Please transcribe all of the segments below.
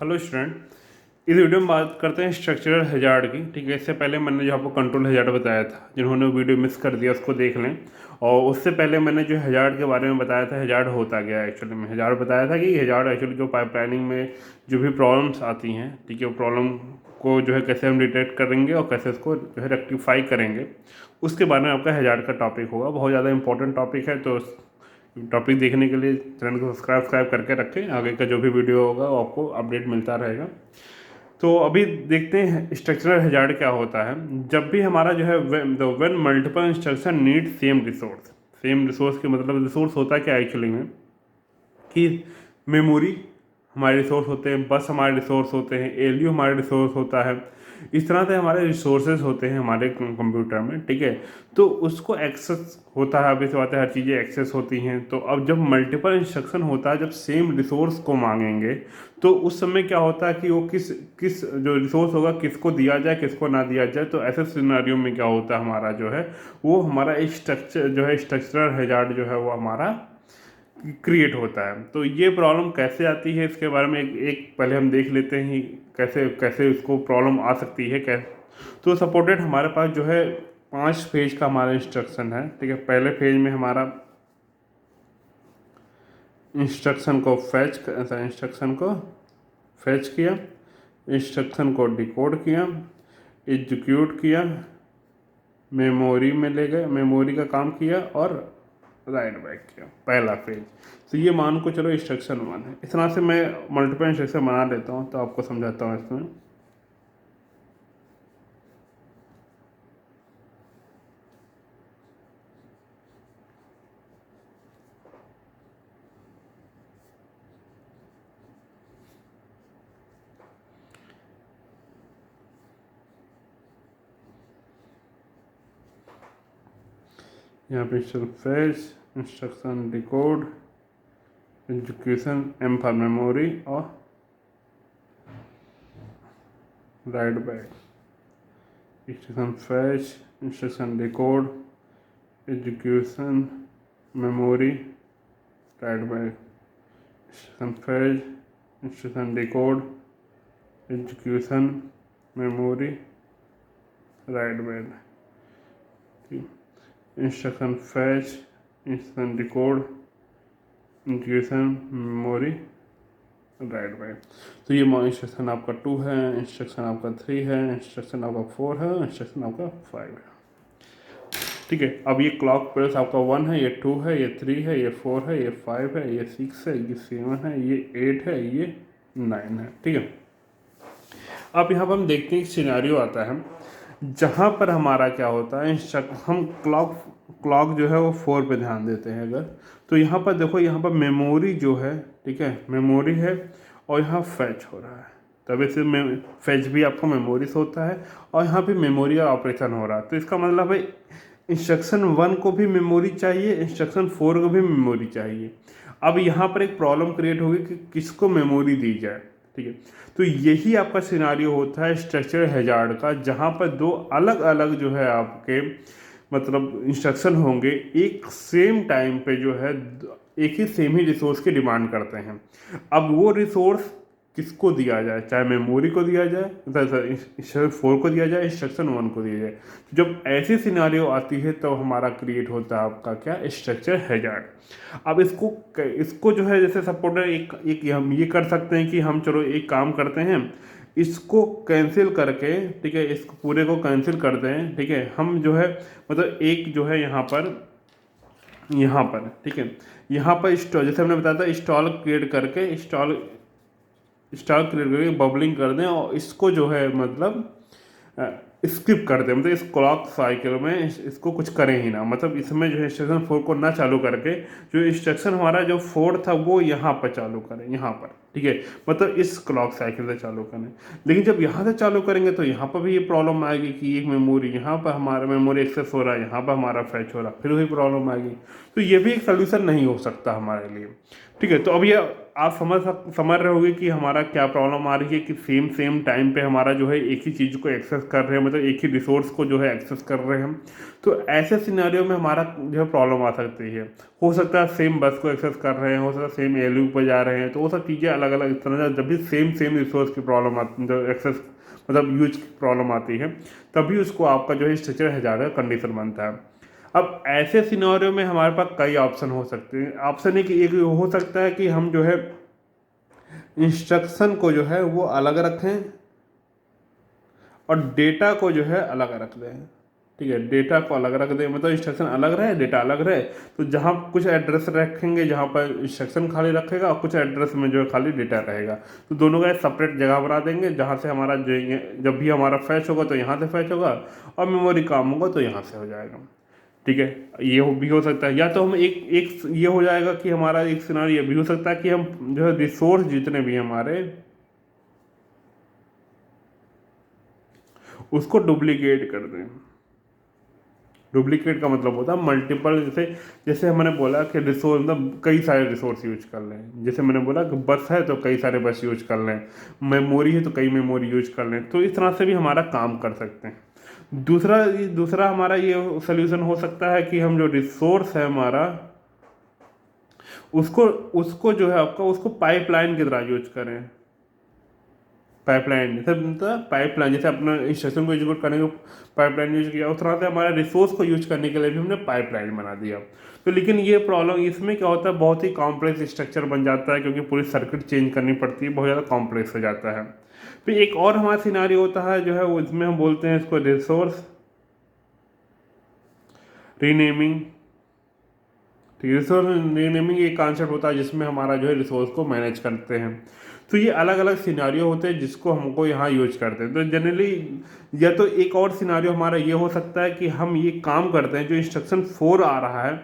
Hello student. इस video में बात करते हैं स्ट्रक्चरल हैजार्ड की। ठीक है, इससे पहले मैंने जो आपको कंट्रोल हैजार्ड बताया था, जिन्होंने वीडियो मिस कर दिया उसको देख लें। और उससे पहले मैंने जो हैजार्ड के बारे में बताया था, हैजार्ड होता गया एक्चुअली में। हैजार्ड बताया था कि हैजार्ड एक्चुअली जो पाइपलाइनिंग में जो भी प्रॉब्लम्स आती हैं, ठीक है, वो प्रॉब्लम को जो है कैसे हम डिटेक्ट करेंगे और कैसे उसको जो है रेक्टिफाई करेंगे, उसके बारे में आपका हैजार्ड का टॉपिक होगा। बहुत ज़्यादा इंपॉर्टेंट टॉपिक है, तो टॉपिक देखने के लिए चैनल को सब्सक्राइब करके रखें। आगे का जो भी वीडियो होगा वो आपको अपडेट मिलता रहेगा। तो अभी देखते हैं स्ट्रक्चरल हैजार्ड क्या होता है। जब भी हमारा जो है when multiple instruction need same resource के मतलब रिसोर्स होता है क्या एक्चुअली में कि मेमोरी हमारे रिसोर्स होते हैं, बस हमारे रिसोर्स होते हैं, एलयू हमारे रिसोर्स होता है। इस तरह से हमारे रिसोर्सेज होते हैं हमारे कंप्यूटर में, ठीक है। तो उसको एक्सेस होता है, अभी से बात है, हर चीज़ें एक्सेस होती हैं। तो अब जब मल्टीपल इंस्ट्रक्शन होता है, जब सेम रिसोर्स को मांगेंगे, तो उस समय क्या होता है कि वो किस किस जो रिसोर्स होगा किसको दिया जाए किसको ना दिया जाए। तो ऐसे सिनेरियो में क्या होता है, हमारा जो है वो हमारा स्ट्रक्चर जो है स्ट्रक्चरल हैजार्ड जो है वो हमारा क्रिएट होता है। तो ये प्रॉब्लम कैसे आती है इसके बारे में एक पहले हम देख लेते हैं कैसे कैसे इसको प्रॉब्लम आ सकती है कैसे। तो सपोर्टेड हमारे पास जो है 5 फेज का हमारा इंस्ट्रक्शन है, ठीक है। पहले फेज में हमारा इंस्ट्रक्शन को फैच किया, इंस्ट्रक्शन को डिकोड किया, एग्जीक्यूट किया, मेमोरी में ले गए, मेमोरी का काम किया और राइट बैक किया, पहला फेज। तो ये मान को चलो इंस्ट्रक्शन 1 है। इस तरह से मैं मल्टीपल इंस्ट्रक्शन बना लेता हूँ, तो आपको समझाता हूँ इसमें। यहाँ पे fetch, instruction decode, execution, M for memory और write back. Instruction fetch, instruction decode, execution, memory, write back. Instruction fetch, instruction decode, execution, memory, write back. Instruction fetch, instruction decode, execution, memory, write back. तो ये instruction आपका 2 है, instruction आपका 3 है, instruction आपका 4 है, instruction आपका 5 है, ठीक है। अब ये क्लॉक पल्स आपका 1 है, ये 2 है, ये 3 है, ये 4 है, ये 5 है, ये 6 है, ये 7 है, ये 8 है, ये 9 है, ठीक है। अब यहाँ पर हम देखते हैं एक सिनेरियो आता है जहाँ पर हमारा क्या होता है, हम क्लॉक जो है वो 4 पे ध्यान देते हैं अगर। तो यहाँ पर देखो, यहाँ पर मेमोरी जो है, ठीक है, मेमोरी है और यहाँ फैच हो रहा है। तब इसे फैच भी आपको मेमोरी से होता है और यहाँ पे मेमोरी का ऑपरेशन हो रहा है। तो इसका मतलब है इंस्ट्रक्शन 1 को भी मेमोरी चाहिए, इंस्ट्रक्शन 4 को भी मेमोरी चाहिए। अब यहाँ पर एक प्रॉब्लम क्रिएट होगी कि किसको मेमोरी दी जाए, ठीक है। तो यही आपका सिनारियो होता है स्ट्रक्चरल हैजार्ड का, जहाँ पर 2 अलग अलग जो है आपके मतलब इंस्ट्रक्शन होंगे, एक सेम टाइम पे जो है एक ही सेम ही रिसोर्स की डिमांड करते हैं। अब वो रिसोर्स किसको दिया जाए, चाहे मेमोरी को दिया जाए, इंस्ट्रक्शन 4 को दिया जाए, इंस्ट्रक्शन 1 को दिया जाए। जब ऐसी सिनारियो आती है तब तो हमारा क्रिएट होता है आपका क्या, स्ट्रक्चर हैजार्ड। अब इसको जो है जैसे सपोर्टर एक हम ये कर सकते हैं कि हम चलो एक काम करते हैं, इसको कैंसिल करके, ठीक है, इसको पूरे को कैंसिल करते हैं, ठीक है। हम जो है मतलब एक जो है यहाँ पर ठीक है, यहाँ पर इंस्टॉल, जैसे हमने बताया था, इंस्टॉल क्रिएट करके बबलिंग कर दें और इसको जो है मतलब स्किप कर दें, मतलब इस क्लॉक साइकिल में इसको कुछ करें ही ना। मतलब इसमें जो है इंस्ट्रक्शन 4 को ना चालू करके जो इंस्ट्रक्शन हमारा जो 4 था वो यहाँ पर चालू करें, यहाँ पर, ठीक है, मतलब इस क्लॉक साइकिल से चालू करें। लेकिन जब यहाँ से चालू करेंगे तो यहाँ पर भी ये प्रॉब्लम आएगी कि एक मेमोरी यहाँ पर हमारा मेमोरी एक्सेस हो रहा है, यहाँ पर हमारा फैच हो रहा है, फिर वही प्रॉब्लम आएगी। तो ये भी एक सोल्यूशन नहीं हो सकता हमारे लिए, ठीक है। तो अब ये आप समझ रहे होगे कि हमारा क्या प्रॉब्लम आ रही है कि सेम टाइम पे हमारा जो है एक ही चीज़ को एक्सेस कर रहे हैं, मतलब एक ही रिसोर्स को जो है एक्सेस कर रहे हैं हम। तो ऐसे सिनेरियो में हमारा जो है प्रॉब्लम आ सकती है। हो सकता है सेम बस को एक्सेस कर रहे हैं, हो सकता है सेम एलयू पर जा रहे हैं, तो वो सब चीज़ें अलग अलग इस तरह से जब भी सेम रिसोर्स की प्रॉब्लम आती जो एक्सेस मतलब यूज की प्रॉब्लम आती है, तभी उसको आपका जो है स्ट्रक्चर हैजार्ड का कंडीशन बनता है। अब ऐसे सिनेरियो में हमारे पास कई ऑप्शन हो सकते हैं। ऑप्शन एक हो सकता है कि हम जो है इंस्ट्रक्शन को जो है वो अलग रखें और डेटा को जो है अलग रख दें। ठीक है, डेटा को अलग रख दें, मतलब इंस्ट्रक्शन अलग रहे, डेटा अलग रहे। तो जहाँ कुछ एड्रेस रखेंगे जहाँ पर इंस्ट्रक्शन खाली रखेगा और कुछ एड्रेस में जो है खाली डेटा रहेगा, तो दोनों का सेपरेट जगह बना देंगे जहाँ से हमारा जो जब भी हमारा फैच होगा तो यहाँ से फैच होगा और मेमोरी काम होगा तो यहाँ से हो जाएगा। ठीक है, ये भी हो सकता है। या तो हम एक एक ये हो जाएगा कि हमारा एक सिनारियो ये भी हो सकता है कि हम जो है रिसोर्स जितने भी हमारे उसको डुप्लीकेट कर दें। डुप्लीकेट का मतलब होता है मल्टीपल, जैसे जैसे मैंने बोला कि रिसोर्स मतलब कई सारे रिसोर्स यूज कर लें। जैसे मैंने बोला कि बस है तो कई सारे बस यूज कर लें, मेमोरी है तो कई मेमोरी यूज कर लें, तो इस तरह से भी हमारा काम कर सकते हैं। दूसरा हमारा ये सोल्यूशन हो सकता है कि हम जो रिसोर्स है हमारा उसको उसको जो है आपका उसको पाइपलाइन की तरह यूज करें। पाइपलाइन जैसे मतलब पाइपलाइन जैसे अपना इंस्ट्रक्शन को एग्जीक्यूट करने को पाइपलाइन यूज किया, उस तरह से हमारे रिसोर्स को यूज करने के लिए भी हमने पाइपलाइन बना दिया। तो लेकिन ये प्रॉब्लम इसमें क्या होता है, बहुत ही कॉम्प्लेक्स स्ट्रक्चर बन जाता है क्योंकि पूरी सर्किट चेंज करनी पड़ती है, बहुत ज़्यादा कॉम्प्लेक्स हो जाता है। फिर एक और हमारा सिनारियो होता है जो है वो इसमें हम बोलते हैं इसको रिसोर्स रीनेमिंग। ठीक है, रिसोर्स रीनेमिंग एक कॉन्सेप्ट होता है जिसमें हमारा जो है रिसोर्स को मैनेज करते हैं। तो ये अलग अलग सिनारियो होते हैं जिसको हमको यहाँ यूज करते हैं। तो जनरली या तो एक और सिनारियो हमारा ये हो सकता है कि हम ये काम करते हैं, जो इंस्ट्रक्शन 4 आ रहा है,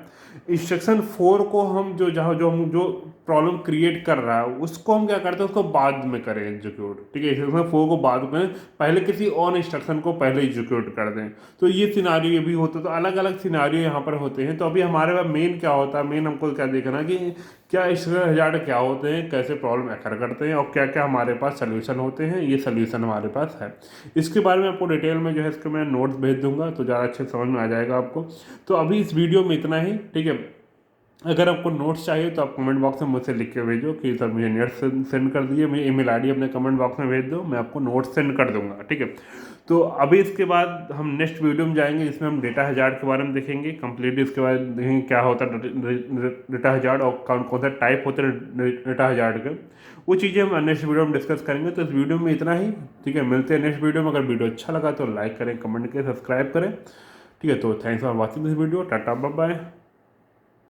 इंस्ट्रक्शन 4 को हम जो प्रॉब्लम क्रिएट कर रहा है उसको हम क्या करते हैं उसको बाद में करें एग्जीक्यूट। ठीक है, इंस्ट्रक्शन 4 को बाद में, पहले किसी और इंस्ट्रक्शन को पहले एग्जीक्यूट कर दें। तो ये सिनारियो ये भी होता है। तो अलग अलग सिनारियो यहाँ पर होते हैं। तो अभी हमारे पास मेन क्या होता है, मेन हमको क्या देखना कि क्या स्ट्रक्चर हैजार्ड क्या होते हैं, कैसे प्रॉब्लम अकर करते हैं और क्या क्या हमारे पास सोल्यूशन होते हैं। ये सोल्यूशन हमारे पास है। इसके बारे में आपको डिटेल में जो है इसके मैं नोट्स भेज दूंगा तो ज़्यादा अच्छे समझ में आ जाएगा आपको। तो अभी इस वीडियो में इतना ही। ठीक है, अगर आपको नोट्स चाहिए तो आप कमेंट बॉक्स में मुझसे लिख के भेजो कि सर मुझे नोट्स सेंड कर दिए, मुझे ईमेल आईडी अपने कमेंट बॉक्स में भेज दो, मैं आपको नोट्स सेंड कर दूंगा। ठीक है, तो अभी इसके बाद हम नेक्स्ट वीडियो में जाएंगे जिसमें हम डेटा हैजार्ड के बारे में देखेंगे कंप्लीटली। इसके बाद देखेंगे क्या होता है डेटा हैजार्ड और कौन कौन सा टाइप होते हैं डेटा हैजार्ड के, वो चीज़ें हम नेक्स्ट वीडियो में डिस्कस करेंगे। तो इस वीडियो में इतना ही। ठीक है, मिलते हैं नेक्स्ट वीडियो में। अगर वीडियो अच्छा लगा तो लाइक करें, कमेंट करें, सब्सक्राइब करें। ठीक है, तो thanks for watching this video. Tata bye bye.